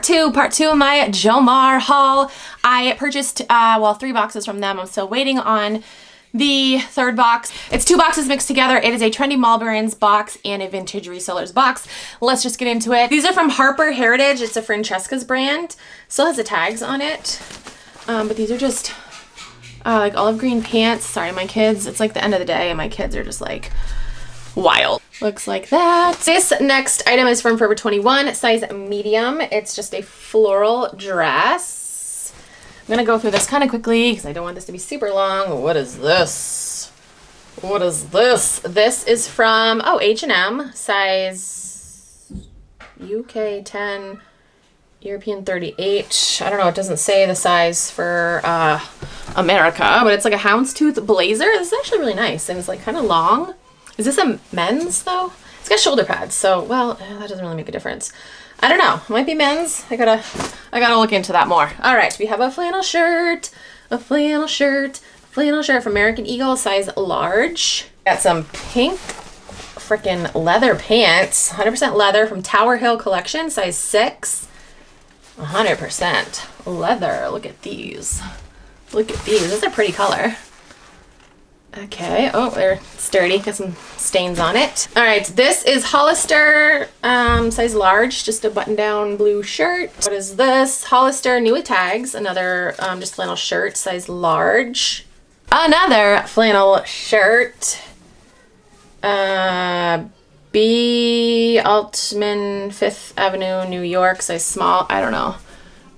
two of my Jomar haul. I purchased, well, 3 boxes from them. I'm still waiting on the 3rd box. It's 2 boxes mixed together. It is a Trendy Mall Brands box and a Vintage Resellers box. Let's just get into it. These are from Harper Heritage. It's a Francesca's brand. Still has the tags on it. But these are just like olive green pants. Sorry, my kids, it's like the end of the day and my kids are just like wild. Looks like that. This next item is from Forever 21, size medium. It's just a floral dress. I'm gonna go through this kind of quickly because I don't want this to be super long. What is this? What is this? This is from, oh, H&M, size UK 10, European 38. I don't know, it doesn't say the size for America, but it's like a houndstooth blazer. This is actually really nice and it's like kind of long. Is this a men's though? It's got shoulder pads, so, well, that doesn't really make a difference. I don't know, it might be men's. I gotta look into that more. All right, we have a flannel shirt from American Eagle, size large. Got some pink freaking leather pants, 100% leather from Tower Hill Collection, size 6. 100% leather. Look at these. Look at these. This is a pretty color. Okay. Oh, they're sturdy. Got some stains on it. All right. This is Hollister, size large. Just a button-down blue shirt. What is this? Hollister, new with tags. Another just flannel shirt, size large. Another flannel shirt. B. Altman, 5th Avenue, New York, size small. I don't know.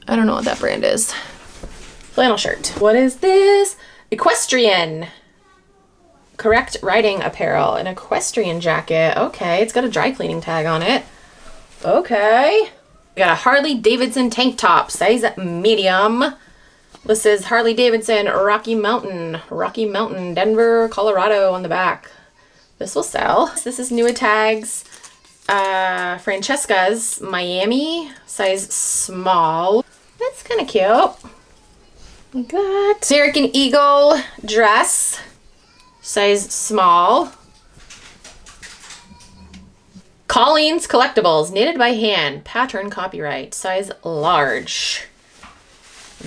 I don't know what that brand is. Flannel shirt. What is this? Equestrian. Correct riding apparel. An equestrian jacket. Okay, it's got a dry cleaning tag on it. Okay. We got a Harley Davidson tank top, size medium. This is Harley Davidson Rocky Mountain, Denver, Colorado on the back. This will sell. This is new with tags. Francesca's Miami, size small. That's kind of cute. We got American Eagle dress, size small. Colleen's Collectibles, knitted by hand, pattern copyright, size large.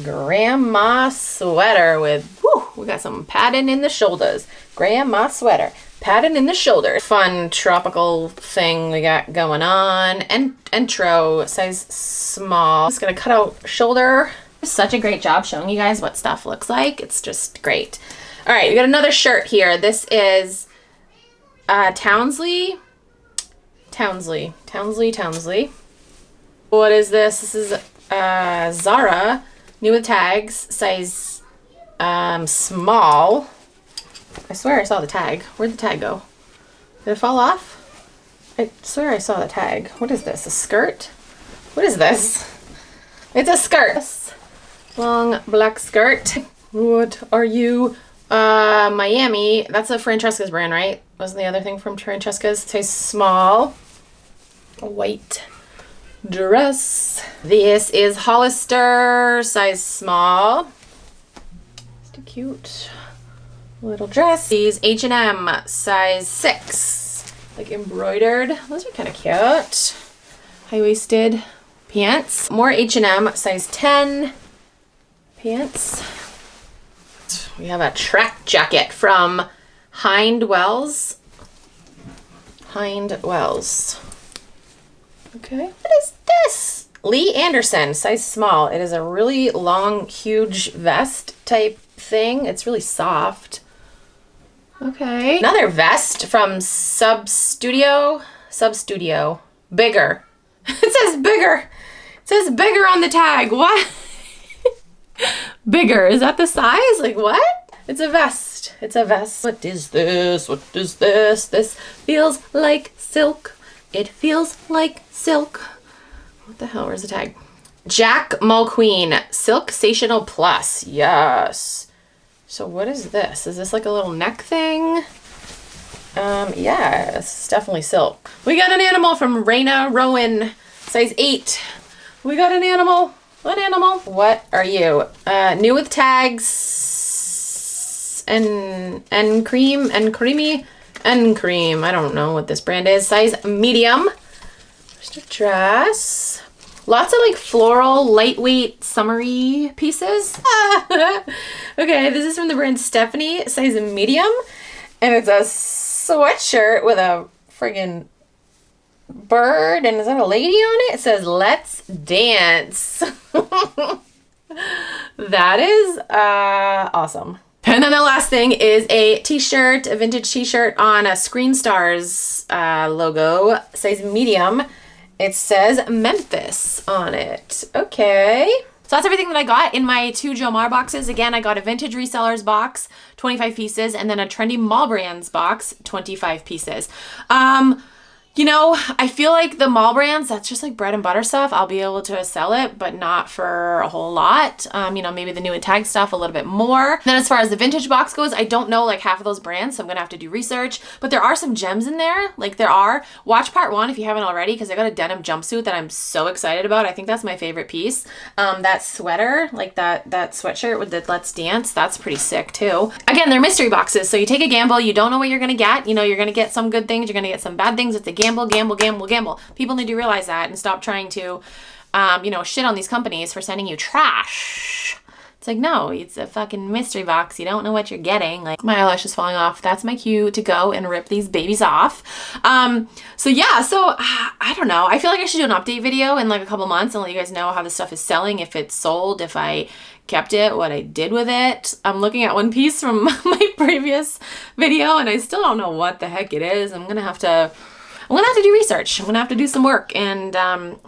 Grandma sweater with, whew, we got some padding in the shoulders. Grandma sweater, padding in the shoulders. Fun tropical thing we got going on. And intro, size small. Just gonna cut out shoulder. Such a great job showing you guys what stuff looks like. It's just great. All right, we got another shirt here. This is Townsley. What is this? This is Zara, new with tags, size small. I swear I saw the tag. Where'd the tag go? Did it fall off? I swear I saw the tag. What is this? A skirt? What is this? It's a skirt. Long black skirt. What are you? Miami. That's a Francesca's brand, right? Wasn't the other thing from Francesca's? Size small. A white dress. This is Hollister, size small. Still cute. Little dress. These H&M, size 6. Like embroidered. Those are kind of cute. High-waisted pants. More H&M, size 10 pants. We have a track jacket from Hindwells. Okay. What is this? Lee Anderson, size small. It is a really long, huge vest type thing. It's really soft. Okay. Another vest from Sub Studio. Bigger. It says bigger. It says bigger on the tag. What? Bigger. Is that the size? Like what? It's a vest. It's a vest. What is this? What is this? This feels like silk. It feels like silk. What the hell? Where's the tag? Jack Mulqueen Silk Sational Plus. Yes. So what is this? Is this like a little neck thing? Yeah, it's definitely silk. We got an animal from Raina Rowan, size 8. We got an animal. What animal? What are you? New with tags and cream. I don't know what this brand is. Size medium. Just a dress. Lots of like floral, lightweight, summery pieces. Okay, this is from the brand Stephanie, size medium. And it's a sweatshirt with a friggin' bird. And is that a lady on it? It says, "Let's dance." That is awesome. And then the last thing is a t-shirt, a vintage t-shirt on a Screen Stars logo, size medium. It says Memphis on it. Okay. So that's everything that I got in my 2 Jomar boxes. Again, I got a vintage resellers box, 25 pieces, and then a trendy mall brands box, 25 pieces. You know, I feel like the mall brands, that's just like bread and butter stuff. I'll be able to sell it, but not for a whole lot. You know, maybe the new and tag stuff a little bit more. Then as far as the vintage box goes, I don't know like half of those brands, so I'm gonna have to do research. But there are some gems in there. Like there are. Watch part 1 if you haven't already, because I got a denim jumpsuit that I'm so excited about. I think that's my favorite piece. That sweater, like that sweatshirt with the "Let's Dance," that's pretty sick too. Again, they're mystery boxes, so you take a gamble. You don't know what you're gonna get. You know, you're gonna get some good things, you're gonna get some bad things. It's a gamble, gamble, gamble, gamble. People need to realize that and stop trying to, you know, shit on these companies for sending you trash. It's like, no, it's a fucking mystery box. You don't know what you're getting. Like, my eyelash is falling off. That's my cue to go and rip these babies off. So yeah, so I don't know. I feel like I should do an update video in like a couple months and let you guys know how this stuff is selling, if it's sold, if I kept it, what I did with it. I'm looking at one piece from my previous video and I still don't know what the heck it is. I'm gonna have to do research. I'm gonna have to do some work and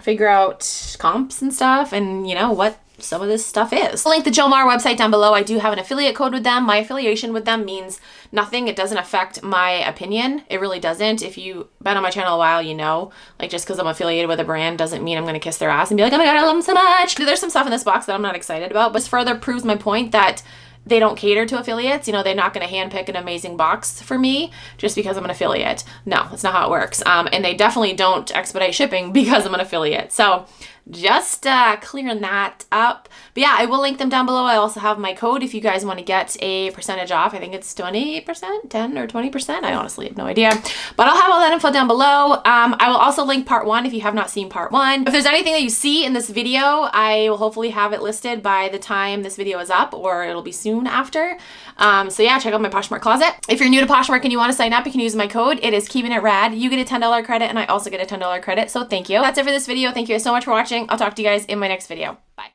figure out comps and stuff and, you know, what some of this stuff is. I'll link the Jomar website down below. I do have an affiliate code with them. My affiliation with them means nothing. It doesn't affect my opinion. It really doesn't. If you've been on my channel a while, you know, like just because I'm affiliated with a brand doesn't mean I'm going to kiss their ass and be like, "Oh my God, I love them so much." There's some stuff in this box that I'm not excited about, but this further proves my point that they don't cater to affiliates. You know, they're not going to handpick an amazing box for me just because I'm an affiliate. No, that's not how it works. And they definitely don't expedite shipping because I'm an affiliate. So just clearing that up. But yeah, I will link them down below. I also have my code if you guys want to get a percentage off. I think it's 20%, 10 or 20%. I honestly have no idea. But I'll have all that info down below. I will also link part 1 if you have not seen part 1. If there's anything that you see in this video, I will hopefully have it listed by the time this video is up, or it'll be soon after. So yeah, check out my Poshmark closet. If you're new to Poshmark and you want to sign up, you can use my code. It is Keepin' It Rad. You get a $10 credit and I also get a $10 credit. So thank you. That's it for this video. Thank you guys so much for watching. I'll talk to you guys in my next video. Bye.